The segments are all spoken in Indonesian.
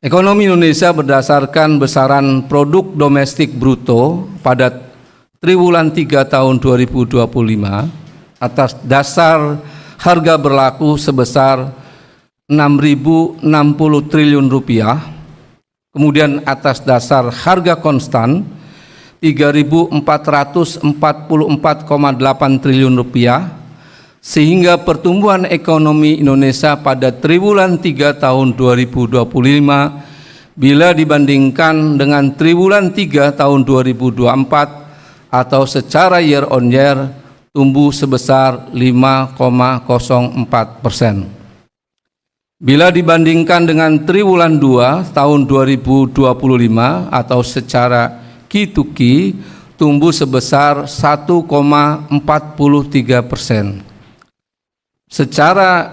Ekonomi Indonesia berdasarkan besaran produk domestik bruto pada triwulan 3 tahun 2025 atas dasar harga berlaku sebesar 6.060 triliun rupiah, kemudian atas dasar harga konstan 3.444,8 triliun rupiah, sehingga pertumbuhan ekonomi Indonesia pada triwulan 3 tahun 2025 bila dibandingkan dengan triwulan 3 tahun 2024 atau secara year on year tumbuh sebesar 5,04%. Bila dibandingkan dengan triwulan 2 tahun 2025 atau secara Q2Q tumbuh sebesar 1,43%. Secara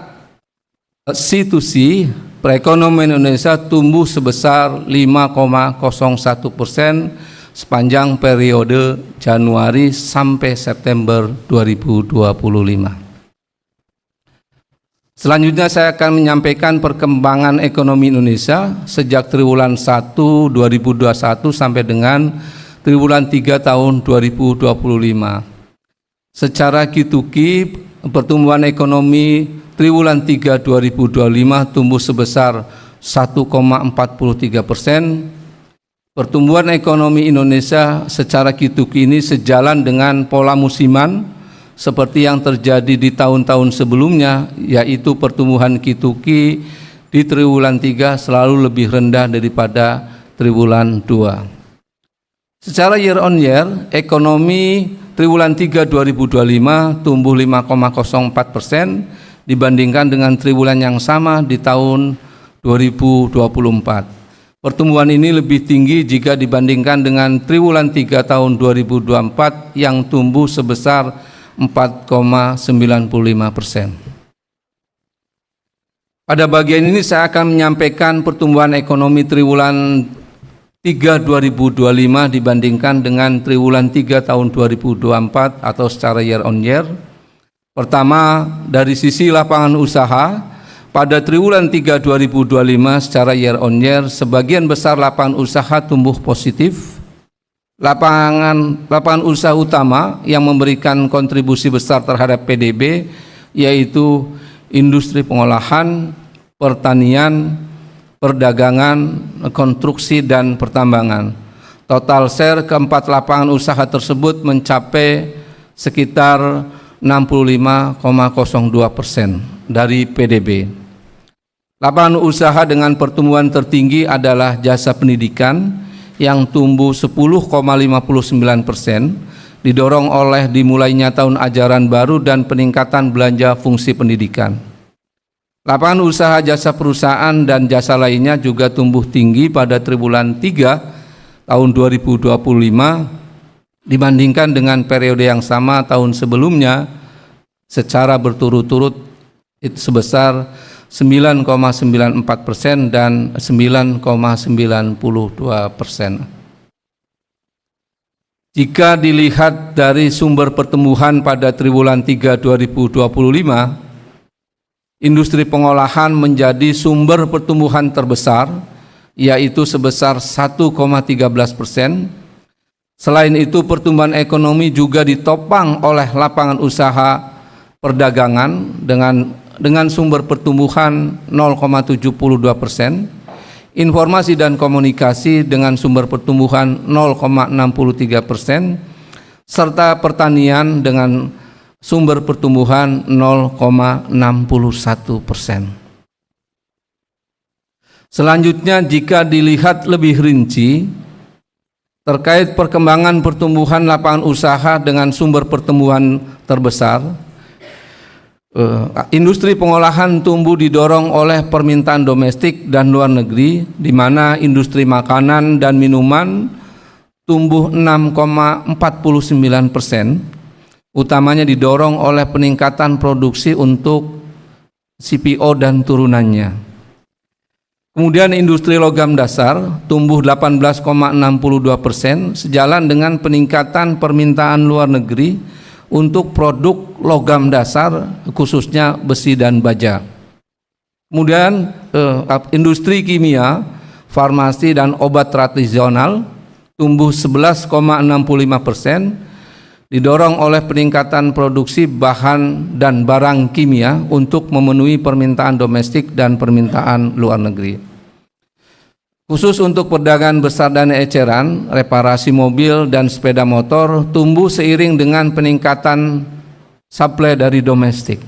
C2C, perekonomian Indonesia tumbuh sebesar 5,01% sepanjang periode Januari sampai September 2025. Selanjutnya saya akan menyampaikan perkembangan ekonomi Indonesia sejak triwulan 1 2021 sampai dengan triwulan 3 tahun 2025. Secara Q2Q, pertumbuhan ekonomi triwulan 3 2025 tumbuh sebesar 1,43%. Pertumbuhan ekonomi Indonesia secara Q2Q ini sejalan dengan pola musiman seperti yang terjadi di tahun-tahun sebelumnya, yaitu pertumbuhan Q2Q di triwulan 3 selalu lebih rendah daripada triwulan 2. Secara year on year, ekonomi triwulan 3 2025 tumbuh 5,04% dibandingkan dengan triwulan yang sama di tahun 2024. Pertumbuhan ini lebih tinggi jika dibandingkan dengan triwulan 3 tahun 2024 yang tumbuh sebesar 4,95%. Pada bagian ini saya akan menyampaikan pertumbuhan ekonomi triwulan 3 2025 dibandingkan dengan triwulan 3 tahun 2024 atau secara year on year. Pertama, dari sisi lapangan usaha, pada triwulan 3 2025 secara year on year, sebagian besar lapangan usaha tumbuh positif. Lapangan usaha utama yang memberikan kontribusi besar terhadap PDB yaitu industri pengolahan, pertanian, perdagangan, konstruksi, dan pertambangan. Total share keempat lapangan usaha tersebut mencapai sekitar 65,02% dari PDB. Lapangan usaha dengan pertumbuhan tertinggi adalah jasa pendidikan yang tumbuh 10,59%, didorong oleh dimulainya tahun ajaran baru dan peningkatan belanja fungsi pendidikan. Lapangan usaha jasa perusahaan dan jasa lainnya juga tumbuh tinggi pada triwulan 3 tahun 2025 dibandingkan dengan periode yang sama tahun sebelumnya secara berturut-turut sebesar 9,94% dan 9,92%. Jika dilihat dari sumber pertumbuhan pada triwulan 3 2025, industri pengolahan menjadi sumber pertumbuhan terbesar, yaitu sebesar 1,13%. Selain itu, pertumbuhan ekonomi juga ditopang oleh lapangan usaha perdagangan dengan sumber pertumbuhan 0,72%, informasi dan komunikasi dengan sumber pertumbuhan 0,63%, serta pertanian dengan sumber pertumbuhan 0,61%. Selanjutnya, jika dilihat lebih rinci terkait perkembangan pertumbuhan lapangan usaha dengan sumber pertumbuhan terbesar, industri pengolahan tumbuh didorong oleh permintaan domestik dan luar negeri, di mana industri makanan dan minuman tumbuh 6,49%, utamanya didorong oleh peningkatan produksi untuk CPO dan turunannya. Kemudian industri logam dasar tumbuh 18,62%, sejalan dengan peningkatan permintaan luar negeri untuk produk logam dasar khususnya besi dan baja. Kemudian industri kimia farmasi dan obat tradisional tumbuh 11,65%, didorong oleh peningkatan produksi bahan dan barang kimia untuk memenuhi permintaan domestik dan permintaan luar negeri. Khusus untuk perdagangan besar dan eceran, reparasi mobil dan sepeda motor tumbuh seiring dengan peningkatan suplai dari domestik.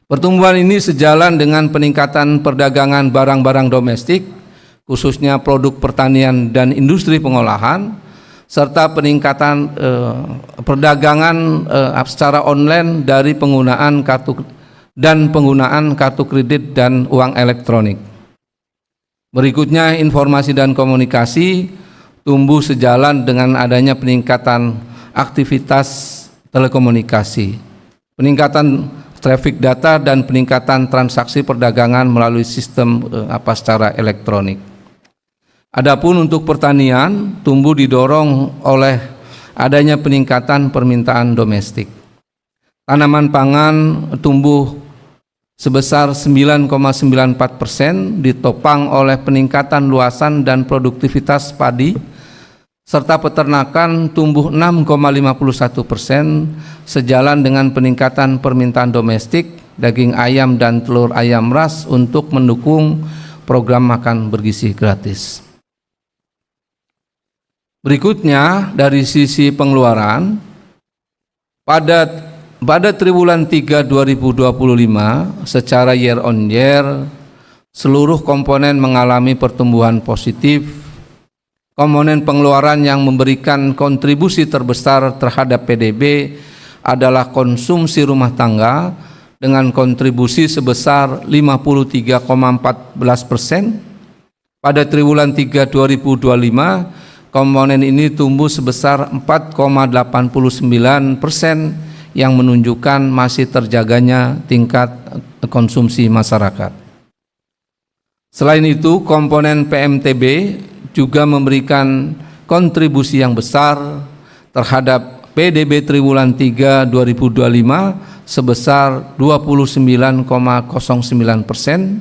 Pertumbuhan ini sejalan dengan peningkatan perdagangan barang-barang domestik, khususnya produk pertanian dan industri pengolahan, serta peningkatan perdagangan secara online dari penggunaan kartu kredit dan uang elektronik. Berikutnya, informasi dan komunikasi tumbuh sejalan dengan adanya peningkatan aktivitas telekomunikasi, peningkatan traffic data dan peningkatan transaksi perdagangan melalui sistem secara elektronik. Adapun untuk pertanian tumbuh didorong oleh adanya peningkatan permintaan domestik. Tanaman pangan tumbuh sebesar 9,94%, ditopang oleh peningkatan luasan dan produktivitas padi, serta peternakan tumbuh 6,51%, sejalan dengan peningkatan permintaan domestik daging ayam dan telur ayam ras untuk mendukung program makan bergizi gratis. Berikutnya dari sisi pengeluaran, pada triwulan 3 2025 secara year on year seluruh komponen mengalami pertumbuhan positif. Komponen pengeluaran yang memberikan kontribusi terbesar terhadap PDB adalah konsumsi rumah tangga dengan kontribusi sebesar 53,14%. Pada triwulan 3 2025 komponen ini tumbuh sebesar 4,89%, yang menunjukkan masih terjaganya tingkat konsumsi masyarakat. Selain itu, komponen PMTB juga memberikan kontribusi yang besar terhadap PDB triwulan 3 2025 sebesar 29,09%.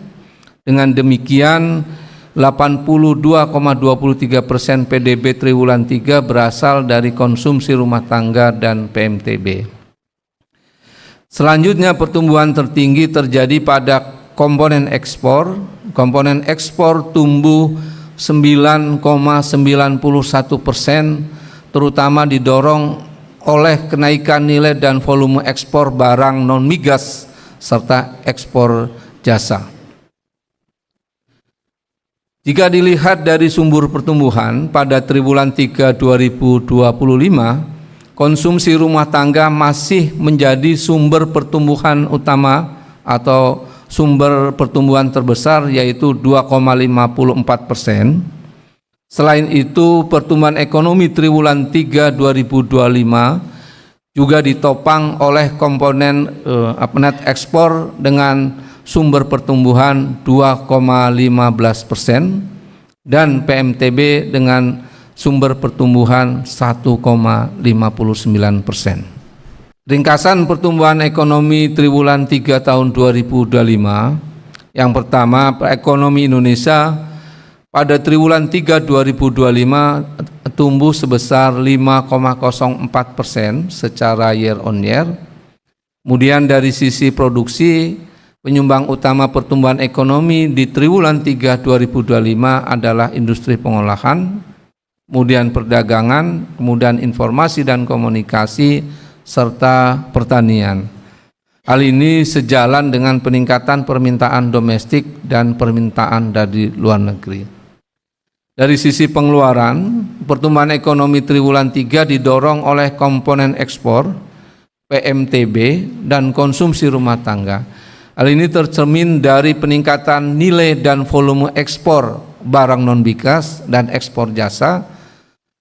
Dengan demikian, 82,23% PDB triwulan 3 berasal dari konsumsi rumah tangga dan PMTB. Selanjutnya, pertumbuhan tertinggi terjadi pada komponen ekspor. Komponen ekspor tumbuh 9,91%, terutama didorong oleh kenaikan nilai dan volume ekspor barang non-migas serta ekspor jasa. Jika dilihat dari sumber pertumbuhan pada triwulan 3 2025, konsumsi rumah tangga masih menjadi sumber pertumbuhan utama atau sumber pertumbuhan terbesar, yaitu 2,54%. Selain itu, pertumbuhan ekonomi triwulan 3 2025 juga ditopang oleh komponen net ekspor dengan sumber pertumbuhan 2,15% dan PMTB dengan sumber pertumbuhan 1,59%. Ringkasan pertumbuhan ekonomi triwulan 3 tahun 2025. Yang pertama, ekonomi Indonesia pada triwulan 3 2025 tumbuh sebesar 5,04% secara year on year. Kemudian dari sisi produksi, penyumbang utama pertumbuhan ekonomi di triwulan 3 2025 adalah industri pengolahan, kemudian perdagangan, kemudian informasi dan komunikasi, serta pertanian. Hal ini sejalan dengan peningkatan permintaan domestik dan permintaan dari luar negeri. Dari sisi pengeluaran, pertumbuhan ekonomi triwulan 3 didorong oleh komponen ekspor, PMTB, dan konsumsi rumah tangga. Hal ini tercermin dari peningkatan nilai dan volume ekspor barang non-migas dan ekspor jasa,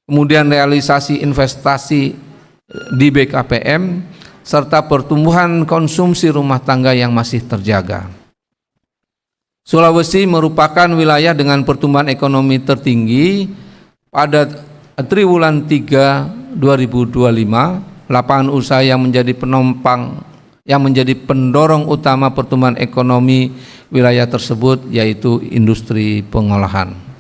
kemudian realisasi investasi di BKPM, serta pertumbuhan konsumsi rumah tangga yang masih terjaga. Sulawesi merupakan wilayah dengan pertumbuhan ekonomi tertinggi pada triwulan 3 2025. Lapangan usaha yang menjadi pendorong utama pertumbuhan ekonomi wilayah tersebut, yaitu industri pengolahan.